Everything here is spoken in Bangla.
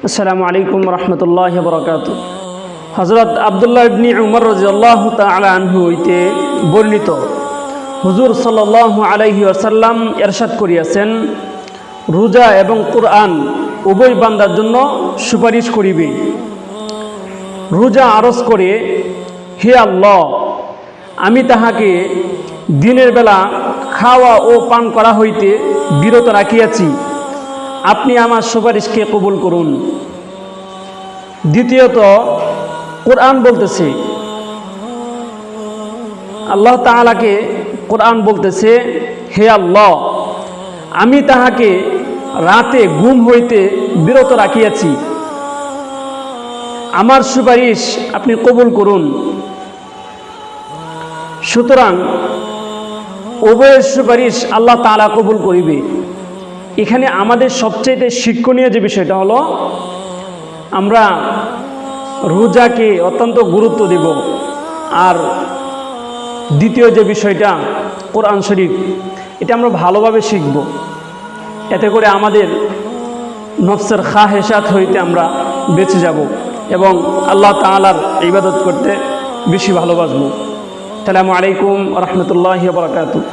আসসালামু আলাইকুম রহমতুল্লাহ বরকাত। হযরত আব্দুল্লাহ ইবনে উমর রাদিয়াল্লাহু তাআলা আনহু হইতে বর্ণিত, হুজুর সাল্লাল্লাহু আলাইহি ওয়াসাল্লাম ইরশাদ করিয়াছেন, রোজা এবং কুরআন উভয় বান্দার জন্য সুপারিশ করিবে। রোজা আরজ করে, হে আল্লাহ, আমি তাহাকে দিনের বেলা খাওয়া ও পান করা হইতে বিরত রাখিয়াছি, আপনি আমার সুপারিশকে কবুল করুন। দ্বিতীয়ত, কোরআন বলতেছে, আল্লাহ তাআলাকে কোরআন বলতেছে, হে আল্লাহ, আমি তাহাকে রাতে ঘুম হইতে বিরত রাখিয়াছি, আমার সুপারিশ আপনি কবুল করুন। সুতরাং উভয়ের সুপারিশ আল্লাহ তাআলা কবুল করিবে। এখানে আমাদের সবচেয়ে শিক্ষণীয় যে বিষয়টা হলো, আমরা রোজাকে অত্যন্ত গুরুত্ব দেব। আর দ্বিতীয় যে বিষয়টা কোরআন শরীফ, এটা আমরা ভালোভাবে শিখব। এতে করে আমাদের নফসের খাহেসাত হইতে আমরা বেঁচে যাব এবং আল্লাহ তাআলার ইবাদত করতে বেশি ভালোবাসব। আসসালামু আলাইকুম ওয়া রাহমাতুল্লাহি ওয়া বারাকাতুহু।